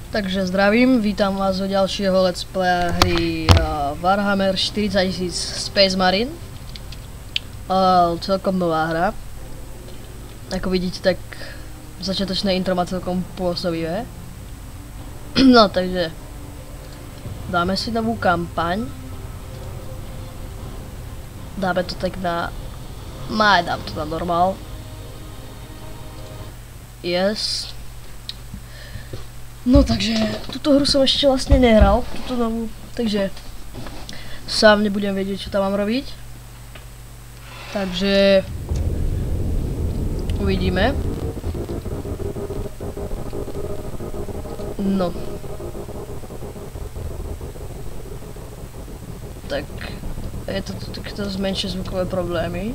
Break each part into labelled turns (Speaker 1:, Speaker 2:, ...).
Speaker 1: Takže zdravím, vítam vás do ďalšieho let's playa hry Warhammer 40 000 Space Marine. Celkom nová hra. Ako vidíte, tak začiatočné intro má celkom pôsobivé. No takže dáme si novú kampaň. Dáme to tak na... dám to na normál. Yes. No takže, túto hru som ešte vlastne nehral, túto novú, takže sám nebudem vedieť, čo tam mám robiť. Takže uvidíme. No. Tak, je to takto zmenšie zvukové problémy.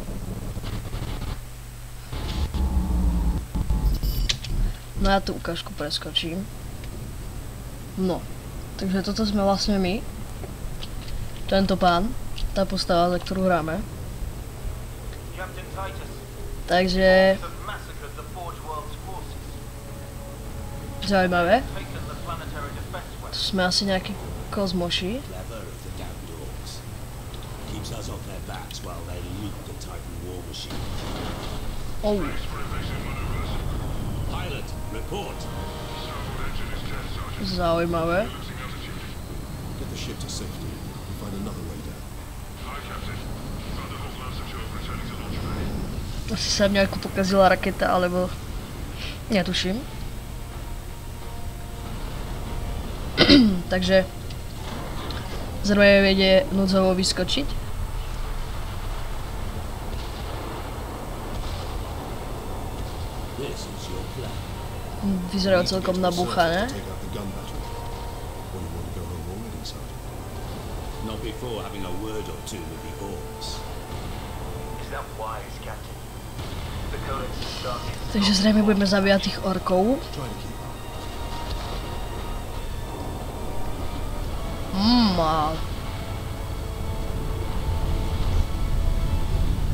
Speaker 1: No ja tú ukážku preskočím. No, takže toto sme vlastne my. Tento pán, tá postava, za ktorú hráme. Takže... Zaujímavé. Tu sme asi nejakí kozmoši. Oh. Zaujímavé. Asi sa nejako pokazila raketa, alebo... netuším. Takže... zrejme vedie núdzovo vyskočiť. Vyzerajú celkom nabúchané. Takže zrejme budeme zabíjať tých orkov.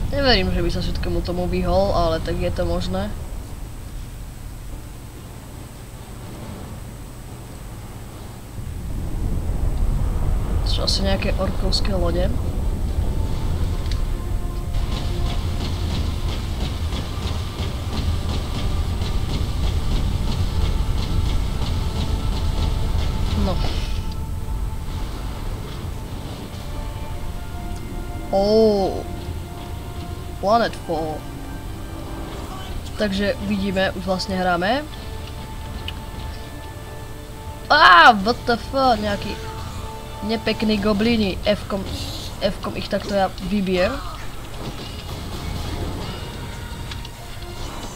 Speaker 1: Neverím, že by sa všetkému tomu vyhol, ale tak je to možné. Sú asi nejaké orkovské lode. No. Oh. Planetfall. Takže vidíme, už vlastne hráme. What the fuck, nejaký nepekný goblíni. F-kom ich takto ja vybijem.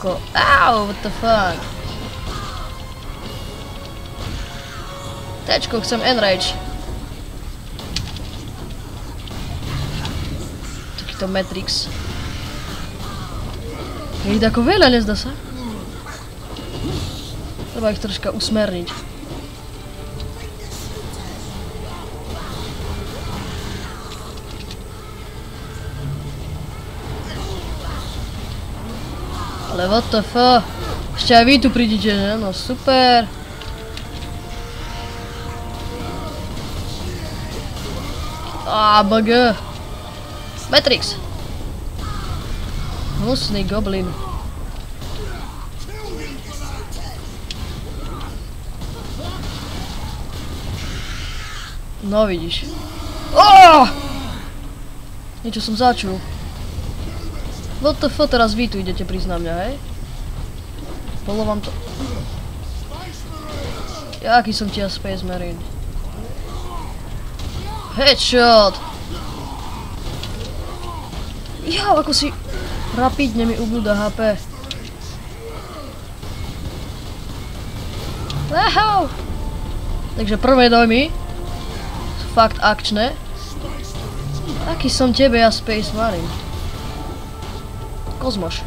Speaker 1: What the fuck. Tečko, chcem enrage. Takýto Matrix. Je ich tako veľa, nezdá sa? Treba ich troška usmerniť. Ale what the fuck? Ešte aj vy tu prídete, že? No super. BG. Matrix. Hnusný goblin. No vidíš. Niečo som začul. What the fuck, teraz vy tu idete prísť na mňa, hej? Bolo vám to... Jaký som ti ja Space Marine? Headshot! Ako si... rapidne mi ubúda HP. Takže prvé dojmy sú fakt akčné. Aký som tebe ja Space Marine? Kozmoš.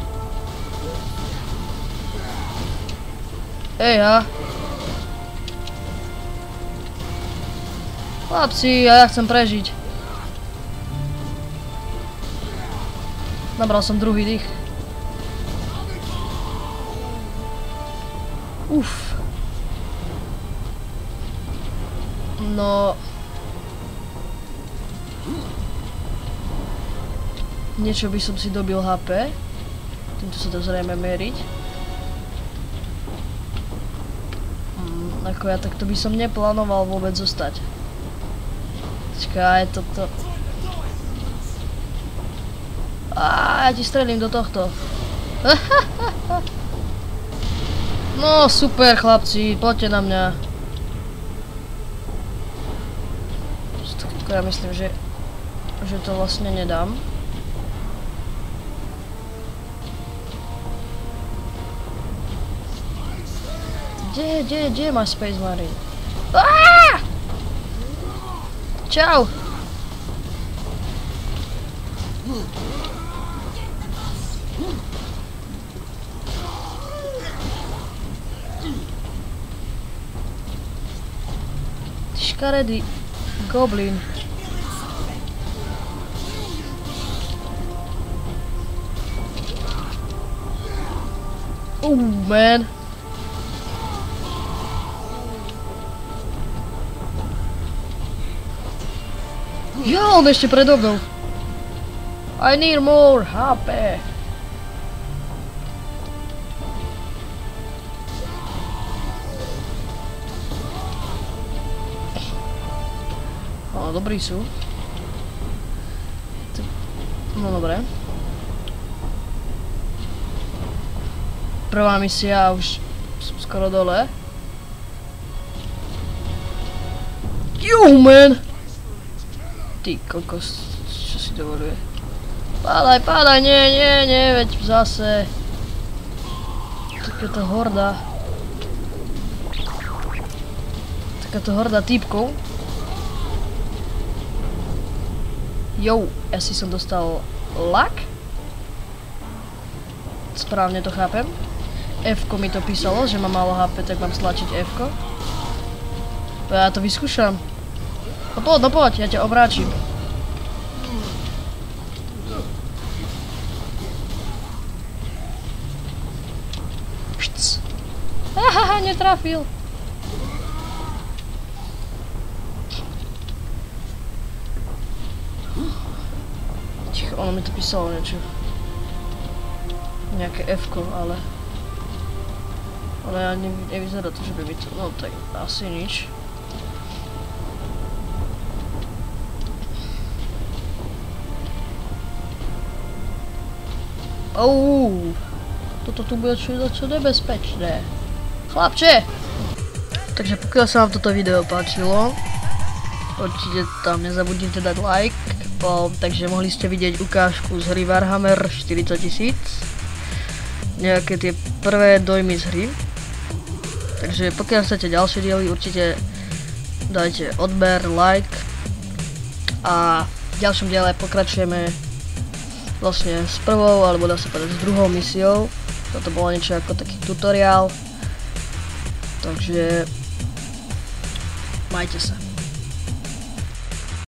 Speaker 1: Chlapci, ja chcem prežiť. Nabral som druhý dých. No... Niečo by som si dobil HP. Týmto sa to zrejme meriť. Ako ja, tak to by som neplánoval vôbec zostať. Počkaj, toto... Ja ti strelím do tohto. No super chlapci, poďte na mňa. Ja myslím, že to vlastne nedám. Kde je môj Space Marine? Čau! Škaredý goblin. Man. Ja, on ešte predo mnou. I need more HP. Dobrí sú. No dobre. Prvá misia, už som skoro dole. Man! Ty kokos, čo si dovoluje? Pádaj, nie, veď zase. Takáto horda týpkov. Jo, ja si som dostal lak. Správne to chápem. F-ko mi to písalo, že mám málo HP, tak mám stlačiť F-ko. Ja to vyskúšam. No poď, ja ťa obráčim. Pšc. Hahaha, netrafil. Ono mi to písalo niečo. Nejaké F-ko, ale ja nevyzerá to, že by mi to... No tak asi nič. Toto tu bude čo nebezpečné. Chlapče! Takže pokiaľ sa vám toto video páčilo, určite tam nezabudnite dať like. Takže mohli ste vidieť ukážku z hry Warhammer 40 000. Nejaké tie prvé dojmy z hry. Takže pokiaľ chcete ďalšie diely, určite dajte odber, like. A v ďalšom diele pokračujeme vlastne s prvou, alebo dá sa povedať s druhou misiou. Toto bolo niečo ako taký tutoriál. Takže majte sa.